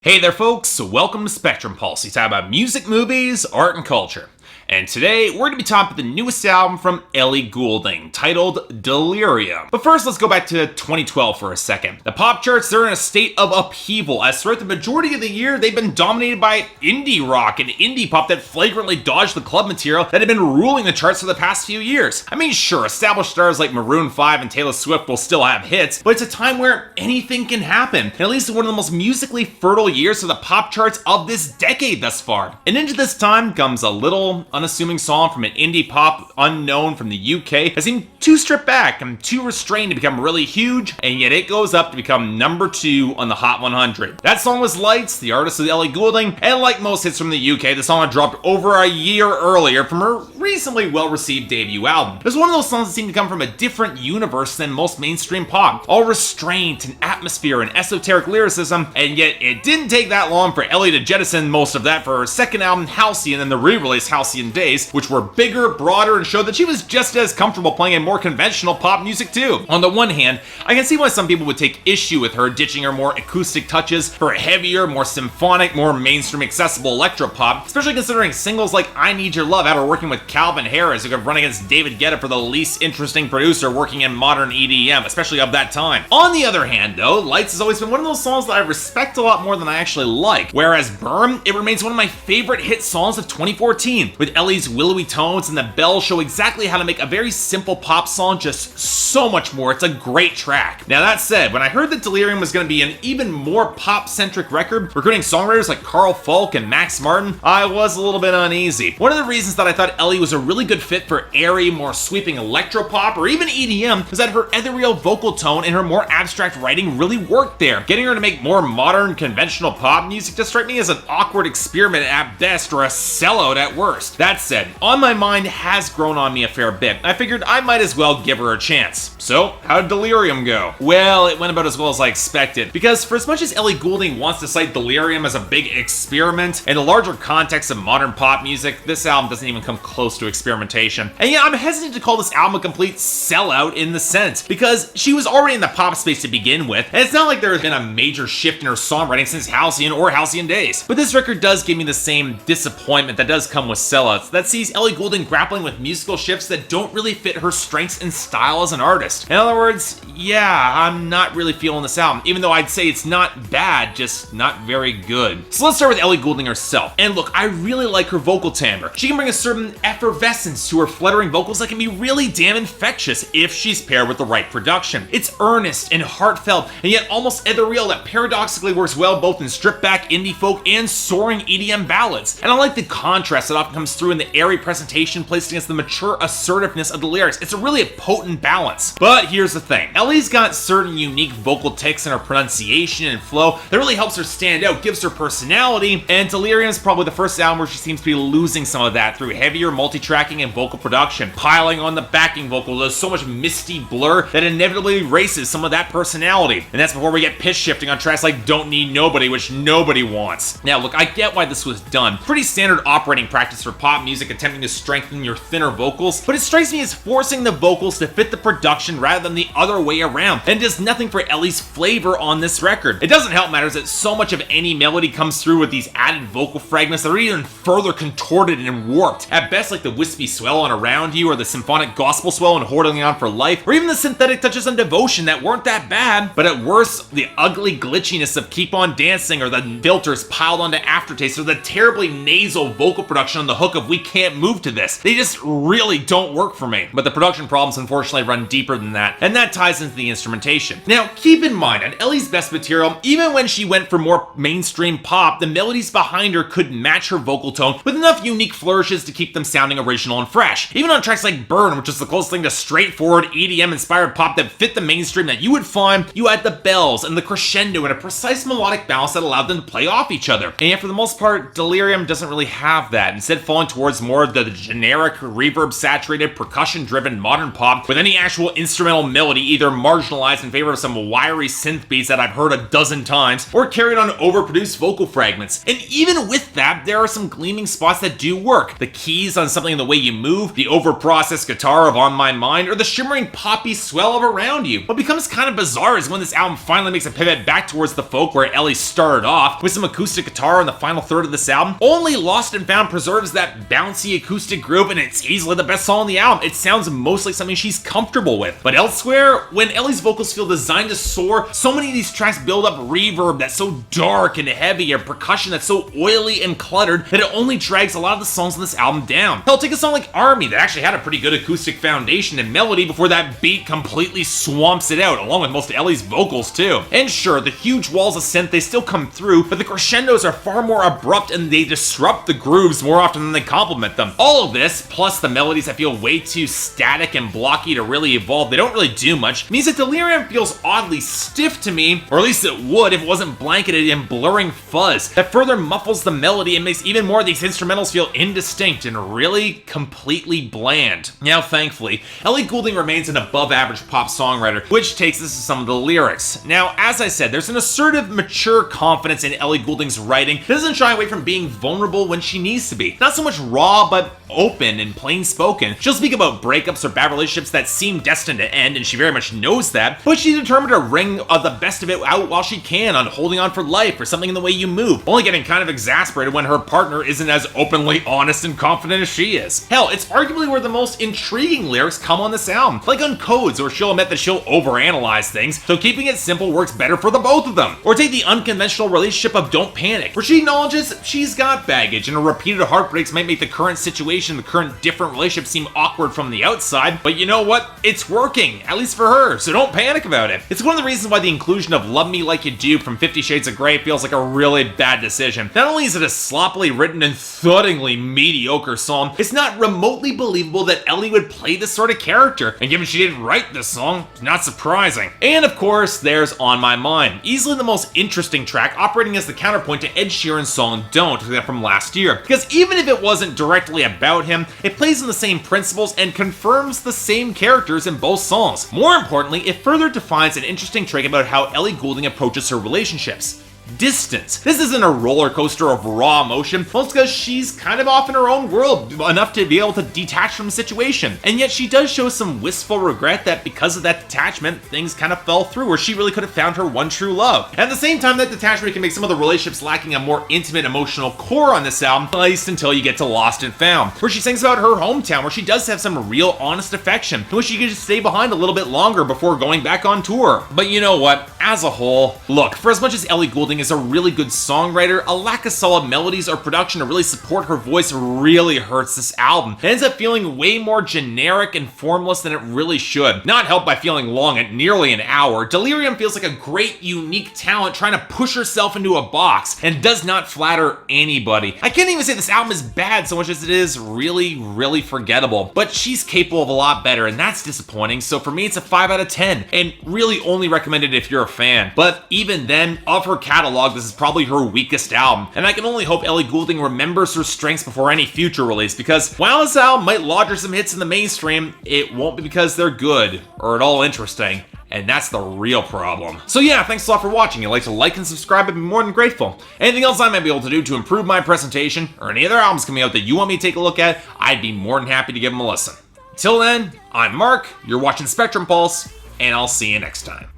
Hey there folks, welcome to Spectrum Pulse. We talk about music, movies, art, and culture. And today, we're going to be talking about the newest album from Ellie Goulding, titled Delirium. But first, let's go back to 2012 for a second. The pop charts, they're in a state of upheaval, as throughout the majority of the year, they've been dominated by indie rock and indie pop that flagrantly dodged the club material that had been ruling the charts for the past few years. I mean, sure, established stars like Maroon 5 and Taylor Swift will still have hits, but it's a time where anything can happen, and at least in one of the most musically fertile years for the pop charts of this decade thus far. And into this time comes a little unassuming song from an indie pop unknown from the UK that seemed too stripped back and too restrained to become really huge, and yet it goes up to become number 2 on the Hot 100. That song was Lights, the artist is Ellie Goulding, and like most hits from the UK, the song had dropped over a year earlier from her recently well-received debut album. It was one of those songs that seemed to come from a different universe than most mainstream pop, all restraint and atmosphere and esoteric lyricism, and yet it didn't take that long for Ellie to jettison most of that for her second album, Halcyon, and the re-release Halcyon Days, which were bigger, broader, and showed that she was just as comfortable playing in more conventional pop music too. On the one hand, I can see why some people would take issue with her ditching her more acoustic touches for heavier, more symphonic, more mainstream accessible electropop, especially considering singles like I Need Your Love had her working with Calvin Harris, who could run against David Guetta for the least interesting producer working in modern EDM, especially of that time. On the other hand though, Lights has always been one of those songs that I respect a lot more than I actually like, whereas Burn, it remains one of my favorite hit songs of 2014, with Ellie's willowy tones and the bells show exactly how to make a very simple pop song just so much more. It's a great track. Now that said, when I heard that Delirium was going to be an even more pop-centric record, recruiting songwriters like Carl Falk and Max Martin, I was a little bit uneasy. One of the reasons that I thought Ellie was a really good fit for airy, more sweeping electropop or even EDM was that her ethereal vocal tone and her more abstract writing really worked there. Getting her to make more modern, conventional pop music just struck me as an awkward experiment at best or a sellout at worst. That said, On My Mind has grown on me a fair bit. I figured I might as well give her a chance. So, how did Delirium go? Well, it went about as well as I expected, because for as much as Ellie Goulding wants to cite Delirium as a big experiment, in the larger context of modern pop music, this album doesn't even come close to experimentation. And yeah, I'm hesitant to call this album a complete sellout in the sense, because she was already in the pop space to begin with, and it's not like there has been a major shift in her songwriting since Halcyon or Halcyon Days. But this record does give me the same disappointment that does come with sellouts, that sees Ellie Goulding grappling with musical shifts that don't really fit her strengths and style as an artist. In other words, yeah, I'm not really feeling this album, even though I'd say it's not bad, just not very good. So let's start with Ellie Goulding herself. And look, I really like her vocal timbre. She can bring a certain effervescence to her fluttering vocals that can be really damn infectious if she's paired with the right production. It's earnest and heartfelt, and yet almost ethereal that paradoxically works well both in stripped-back indie folk and soaring EDM ballads. And I like the contrast that often comes through in the airy presentation placed against the mature assertiveness of the lyrics. It's a really potent balance. But here's the thing. Ellie's got certain unique vocal tics in her pronunciation and flow that really helps her stand out, gives her personality, and Delirium is probably the first album where she seems to be losing some of that through heavier multi-tracking and vocal production, piling on the backing vocals. There's so much misty blur that inevitably erases some of that personality. And that's before we get pitch shifting on tracks like Don't Need Nobody, which nobody wants. Now look, I get why this was done. Pretty standard operating practice for pop music attempting to strengthen your thinner vocals, but it strikes me as forcing the vocals to fit the production rather than the other way around, and does nothing for Ellie's flavor on this record. It doesn't help matters that so much of any melody comes through with these added vocal fragments that are even further contorted and warped. At best, like the wispy swell on Around You, or the symphonic gospel swell on Holding On for Life, or even the synthetic touches on Devotion that weren't that bad, but at worst, the ugly glitchiness of Keep On Dancing, or the filters piled onto Aftertaste, or the terribly nasal vocal production on the hook of We Can't Move to This. They just really don't work for me. But the production problems unfortunately run deeper than that, and that ties into the instrumentation. Now, keep in mind, on Ellie's best material, even when she went for more mainstream pop, the melodies behind her could match her vocal tone with enough unique flourishes to keep them sounding original and fresh. Even on tracks like Burn, which is the closest thing to straightforward EDM-inspired pop that fit the mainstream that you would find, you had the bells and the crescendo and a precise melodic balance that allowed them to play off each other. And yet, for the most part, Delirium doesn't really have that, instead falling towards more of the generic, reverb-saturated, percussion-driven modern pop with any actual instrumental melody either marginalized in favor of some wiry synth beats that I've heard a dozen times, or carried on overproduced vocal fragments. And even with that, there are some gleaming spots that do work. The keys on some Something in the Way You Move, the overprocessed guitar of On My Mind, or the shimmering poppy swell of Around You. What becomes kind of bizarre is when this album finally makes a pivot back towards the folk where Ellie started off, with some acoustic guitar in the final third of this album. Only Lost and Found preserves that bouncy acoustic groove, and it's easily the best song on the album. It sounds most like something she's comfortable with. But elsewhere, when Ellie's vocals feel designed to soar, so many of these tracks build up reverb that's so dark and heavy, or percussion that's so oily and cluttered that it only drags a lot of the songs on this album down. Hell, take a song like Army that actually had a pretty good acoustic foundation and melody before that beat completely swamps it out, along with most of Ellie's vocals too. And sure, the huge walls of synth, they still come through, but the crescendos are far more abrupt and they disrupt the grooves more often than they complement them. All of this, plus the melodies that feel way too static and blocky to really evolve, they don't really do much, means that Delirium feels oddly stiff to me, or at least it would if it wasn't blanketed in blurring fuzz that further muffles the melody and makes even more of these instrumentals feel indistinct and really completely bland. Now, thankfully, Ellie Goulding remains an above-average pop songwriter, which takes us to some of the lyrics. Now, as I said, there's an assertive, mature confidence in Ellie Goulding's writing that doesn't shy away from being vulnerable when she needs to be. Not so much raw, but open and plain spoken. She'll speak about breakups or bad relationships that seem destined to end, and she very much knows that, but she's determined to wring the best of it out while she can on Holding On for Life or Something in the Way You Move, only getting kind of exasperated when her partner isn't as openly honest and confident as she is. Hell, it's arguably where the most intriguing lyrics come on this album, like on Codes, where she'll admit that she'll overanalyze things, so keeping it simple works better for the both of them. Or take the unconventional relationship of Don't Panic, where she acknowledges she's got baggage and her repeated heartbreaks might make the current situation, the current different relationship seem awkward from the outside, but you know what? It's working, at least for her, so don't panic about it. It's one of the reasons why the inclusion of Love Me Like You Do from 50 Shades of Grey feels like a really bad decision. Not only is it a sloppily written and thuddingly mediocre song, it's not remotely believable that Ellie would play this sort of character, and given she didn't write this song, it's not surprising. And of course, there's On My Mind, easily the most interesting track, operating as the counterpoint to Ed Sheeran's song Don't from last year, because even if it wasn't directly about him, it plays on the same principles and confirms the same characters in both songs. More importantly, it further defines an interesting trait about how Ellie Goulding approaches her relationships. Distance. This isn't a roller coaster of raw emotion, most because she's kind of off in her own world enough to be able to detach from the situation. And yet she does show some wistful regret that because of that detachment, things kind of fell through, where she really could have found her one true love. And at the same time, that detachment can make some of the relationships lacking a more intimate emotional core on this album, at least until you get to Lost and Found, where she sings about her hometown, where she does have some real honest affection, and wish she could just stay behind a little bit longer before going back on tour. But you know what? As a whole, look, for as much as Ellie Goulding is a really good songwriter, a lack of solid melodies or production to really support her voice really hurts this album. It ends up feeling way more generic and formless than it really should. Not helped by feeling long at nearly an hour, Delirium feels like a great, unique talent trying to push herself into a box, and does not flatter anybody. I can't even say this album is bad so much as it is really forgettable, but she's capable of a lot better, and that's disappointing. So for me, it's a 5 out of 10, and really only recommended if you're a fan. But even then, of her catalog, this is probably her weakest album, and I can only hope Ellie Goulding remembers her strengths before any future release, because while this album might lodge her some hits in the mainstream, it won't be because they're good or at all interesting. And that's the real problem. So yeah, thanks a lot for watching. If you'd like to like and subscribe, I'd be more than grateful. Anything else I might be able to do to improve my presentation, or any other albums coming out that you want me to take a look at, I'd be more than happy to give them a listen. Till then, I'm Mark, you're watching Spectrum Pulse, and I'll see you next time.